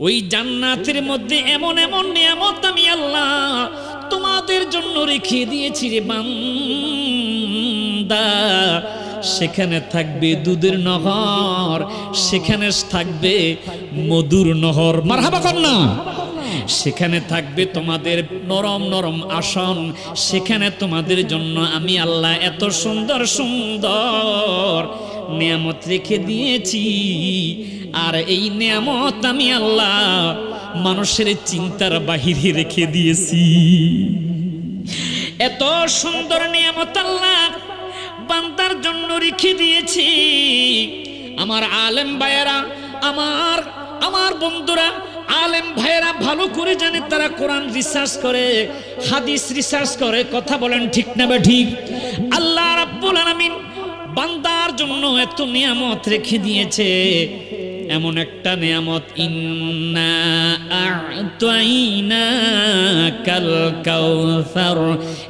ওই জান্নাতের মধ্যে এমন এমন নিয়ামত আমি আল্লাহ তোমাদের জন্য রেখে দিয়েছি রে বান্দা। সেখানে থাকবে দুধের নহর, সেখানে থাকবে মধুর নহর, মারহাবা কন্যা। সেখানে থাকবে তোমাদের নরম নরম আসন, সেখানে তোমাদের জন্য আমি আল্লাহ এত সুন্দর সুন্দর নিয়ামত রেখে দিয়েছি। আর এই নিয়ামত আমি আল্লাহ মানুষের চিন্তার বাহিরে রেখে দিয়েছি। এত সুন্দর নিয়ামত আল্লাহ বান্দার জন্য রেখে দিয়েছি। আমার আলেম ভাইয়েরা, আমার বন্ধুরা, আলেম ভাইয়েরা ভালো করে জানে, তারা কোরআন রিসার্চ করে, হাদিস রিসার্চ করে। কথা বলেন ঠিক না বা ঠিক? আল্লাহ রাব্বুল আলামিন বান্দার জন্য এত নিয়ামত রেখে দিয়েছে। এমন একটা নিয়ামত, ইন্না আ'তাইনাকাল কাউসার,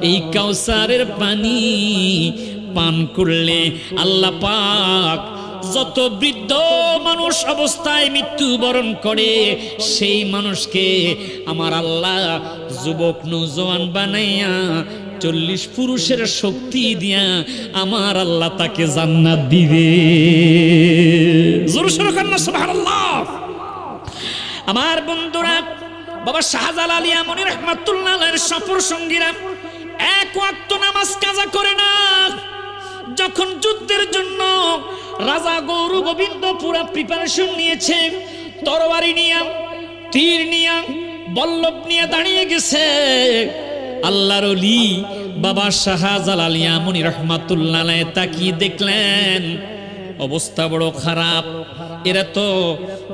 এই কাউসারের পানি পান করলে আল্লাহ পাক যত বৃদ্ধ মানুষ অবস্থায় মৃত্যুবরণ করে সেই মানুষকে আমার আল্লাহ যুবক নওজোয়ান বানাইয়া 40 পুরুষের শক্তি দিয়া আমার আল্লাহ তাকে জান্নাত দিবে। জোরে সোরে কন্যা সুবহানাল্লাহ। আমার বন্ধুরা, বাবা শাহজালাল ইয়ামানী রাহমাতুল্লাহ আলাইহির সফর সঙ্গীরা এক ওয়াক্ত নামাজ কাজা করে না। যখন যুদ্ধের জন্য রাজা গৌর গোবিন্দ পুরা প্রিপারেশন নিয়েছে, তরবারি নিয়ে, তীর নিয়ে, বল্লভ নিয়ে দাঁড়িয়ে গেছে, আল্লাহর ওলি বাবা শাহজালাল ইয়ামানী রাহমাতুল্লাহ আলাইহি তাকিয়ে দেখলেন অবস্থা বড় খারাপ। এরা তো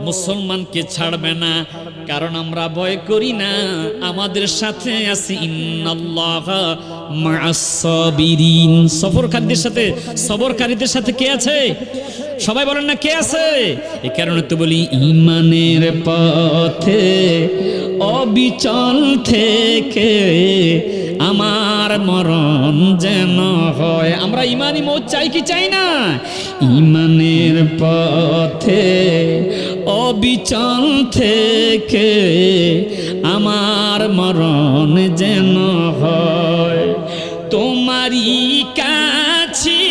মুসলমানকে ছাড়বে না, কারণ আমরা ভয় করি না, আমাদের সাথে আছে ইন্নাল্লাহা মা'আস সাবিরিন। সবরকারীদের সাথে কে আছে? সবাই বলেন না, কে আছে? এই কারণে তো বলি ঈমানের পথে অবিচল থেকে আমার মরণ যেন হয়। আমরা ইমানি মৌত চাই কি চাই না? ইমানের পথে অবিচল থেকে আমার মরণ যেন হয়। তোমারই কাছে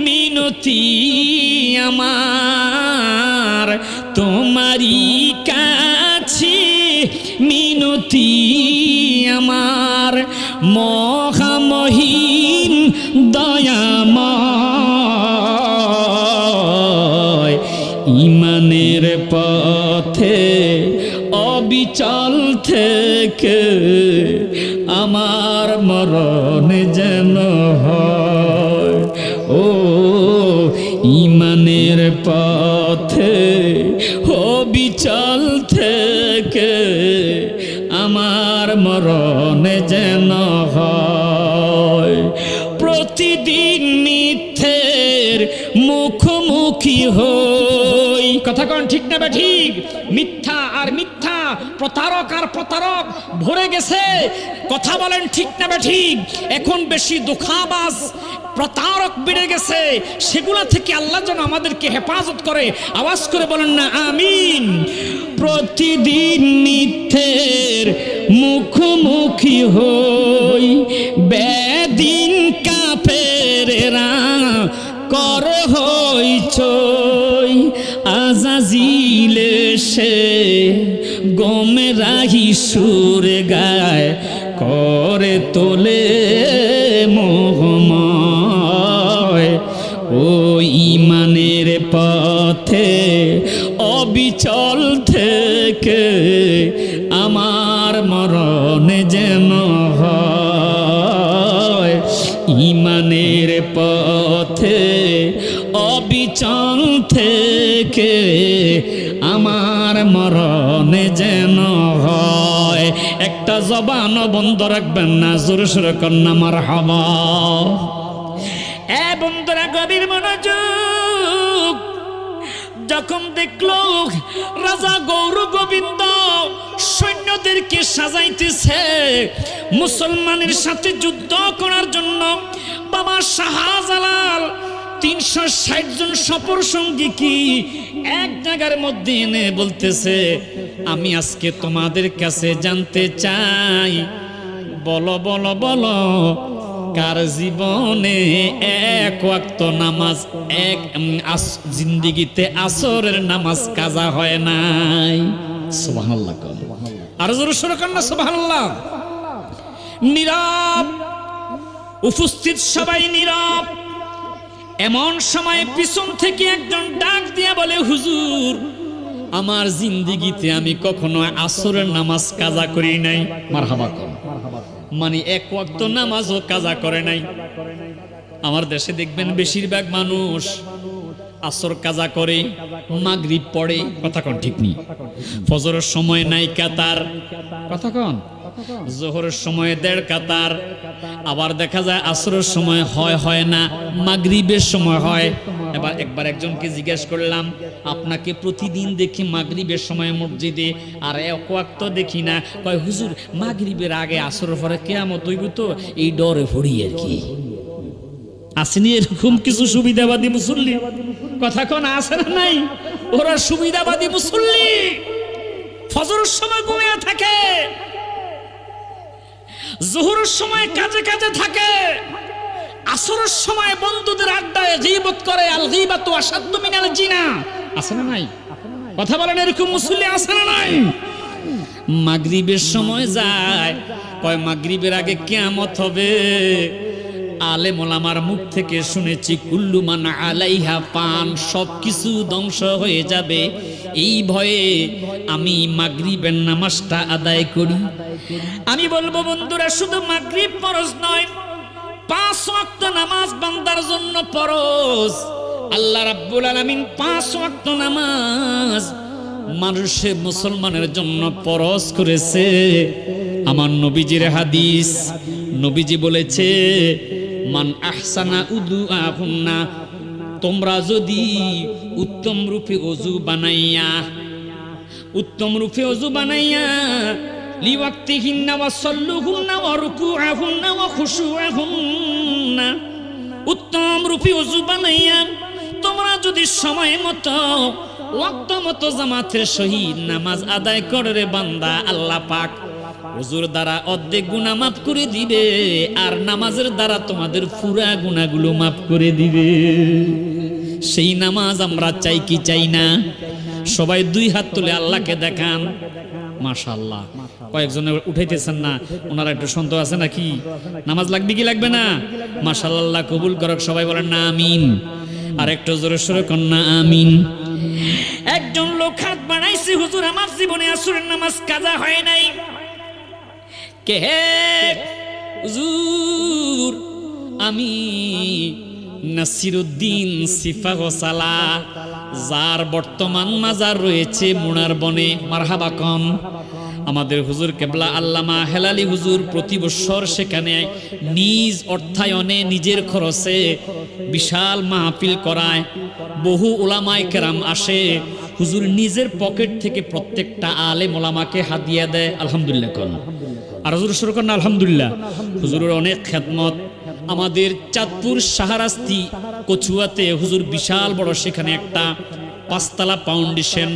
মিনতি আমার, তোমারই কাছে মিনতি আমার, মহামহিম দয়াময়। ইমানের পথে অবিচল থেকে আমার মরণ যেন হয়। ও ইমানের পথে অবিচল থেকে আমার মরণ যেন হয়। প্রতিদিন মিথ্যের মুখোমুখি হই। কথা কোন ঠিক না ঠিক? মিথ্যা আর মিথ্যা, প্রতারক আর প্রতারক ভরে গেছে। কথা বলেন ঠিক না ঠিক? এখন বেশি ধোঁকাবাজ প্রতারক বেড়ে গেছে, সেগুলা থেকে আল্লাহ যেন আমাদেরকে হেফাজত করে। আওয়াজ করে বলেন না আমিন। প্রতিদিন মিথ্যের মুখোমুখি হই, বেদিন কাফেরেরা কর হইচই, আজাজিল সে গোমরাহি সুর গায় করে তোলে মোহময়। ও ইমানের পথে অবিচল থেকে আমার মরণ যেন হয়। ইমানের পথে অবিচল থেকে আমার মরণ যেন হয়। একটা জবান বন্ধ রাখবেন না, জোরে সোরে কন্যা মারহাবা। বন্ধুরা গভীর মনোযোগ। যখন দেখলো রাজা গৌর গোবিন্দ সৈন্যদেরকে সাজাইতেছে মুসলমানের সাথে যুদ্ধ করার জন্য, বাবা শাহজালাল 360 জন সফর সঙ্গী কি এক জায়গার মধ্যে এনে বলতেছে, আমি আজকে তোমাদের কাছে জানতে চাই, বলো বলো বলো, কার জীবনে এক ওয়াক্ত নামাজ জিন্দিগিতে আসরের নামাজ কাজা হয় নাই? সুবহানাল্লাহ। আর জোরে সরে কান্না সুবহানাল্লাহ। নীরব, উপস্থিত সবাই নীরব। এমন সময় পিছন থেকে একজন ডাক দিয়ে বলে, হুজুর, আমার জিন্দিগিতে আমি কখনো আসরের নামাজ কাজা করি নাই। মারহাবা কর। মানে এক ওয়াক্ত নামাজও কাজা করে নাই। আমার দেশে দেখবেন বেশিরভাগ মানুষ আসর কাজা করে, মাগরিব পড়ে, কথা কন ঠিক নেই, ফজরের সময় নাই কাতার, কথা কন, জোহরের সময় 1.5 কাতার, আবার দেখা যায় আসরের সময় হয় না, মাগরিবের সময় হয়। একবার একজনকে জিজ্ঞেস করলাম, আপনাকে প্রতিদিন দেখি মাগরিবের সময় মসজিদে, আর এক ওয়াক্ত দেখি না। কয়, হুজুর, মাগরিবের আগে আসরের পরে কিয়ামত হইব তো এই ডরে পড়ি আর কি। আসেনি এরকম কিছু সুবিধাবাদী মুসল্লি? কথা কোন আছে না নাই? ওরা সুবিধাবাদী মুসল্লি, ফজরের সময় ঘুমিয়ে থাকে, জোহরের সময় কাজে কাজে থাকে, আসরের সময় বন্ধুদের আড্ডায় গীবত করে। আল গীবাতু আশাদ্দু মিনাল জিনা। আছে না নাই? কথা বলেন, এরকম মুসল্লি আছে না নাই? মাগরিবের সময় যায়, কয় মাগরিবের আগে কিয়ামত হবে। আলেম ওলামার মুখ থেকে শুনেছি, কুল্লু মান আলাইহা ফান, সবকিছু ধ্বংস হয়ে যাবে। এই ভয়ে আমি মাগরিবের নামাজটা আদায় করি। আমি বলবো বন্ধুরা, শুধু মাগরিব ফরজ নয়, 5 ওয়াক্ত নামাজ বান্দার জন্য ফরজ। আল্লাহ রাব্বুল আলামিন 5 ওয়াক্ত নামাজ মানুষের, মুসলমানের জন্য ফরজ করেছে। আমার নবীজির হাদিস, নবীজি বলেছে, মান আহসানা উদুআহুন্না, তোমরা যদি উত্তম রূপে ওযু বানাইয়া লিওয়াক্তিহিন্না ওয়া সাল্লুহুন্না ওয়া রুকুআহুন্না ওয়া খুশুআহুন্না, উত্তম রূপে ওযু বানাইয়া তোমরা যদি সময় মতো ওয়াক্ত মতো জামাতের সহিত নামাজ আদায় করে রে বান্দা, আল্লাহ পাক ওযুর দ্বারা অর্ধেক গুনাহ মাফ করে দিবে, আর নামাজের দ্বারা তোমাদের পুরা গুনাহগুলো মাফ করে দিবে। সেই নামাজ আমরা চাই কি চাই না? সবাই 2 হাত তুলে আল্লাহকে দেখান। মাশাআল্লাহ, কয়েকজনে উঠাইতেছেন না, ওনারা একটু সন্দেহ আছে নাকি? নামাজ লাগবে কি লাগবে না? মাশাআল্লাহ, কবুল করক। সবাই বলেন না আমিন। আর একটু জোরে সোরে কন না আমিন। একজন লোক হাত বাড়াইছে, হুজুর, আমার জীবনে আসরের নামাজ কাজা হয় নাই। কে হে? হুজুর, আমি নাসিরউদ্দিন সিফা গোসালা, যার বর্তমান মাজার রয়েছে মুনার বনে। মারহাবা কন। আমাদের হুজুর কেবলা আল্লামা হেলালি হুজুর প্রতি বছর সেখানে নিজ অর্থায়নে, নিজের খরচে বিশাল মাহফিল করায়। বহু উলামায়ে কেরাম আসে, হুজুর নিজের পকেট থেকে প্রত্যেকটা আলেম ওলামাকে হাদিয়া দেয়। আলহামদুলিল্লাহ কন। আর হুজুর শুরু করেন আলহামদুলিল্লাহ। হুজুরের অনেক খেদমত। আমাদের চাঁদপুর শাহরাস্তি কচুয়াতে হুজুর বিশাল বড় সেখানে একটা 5 তলা ফাউন্ডেশন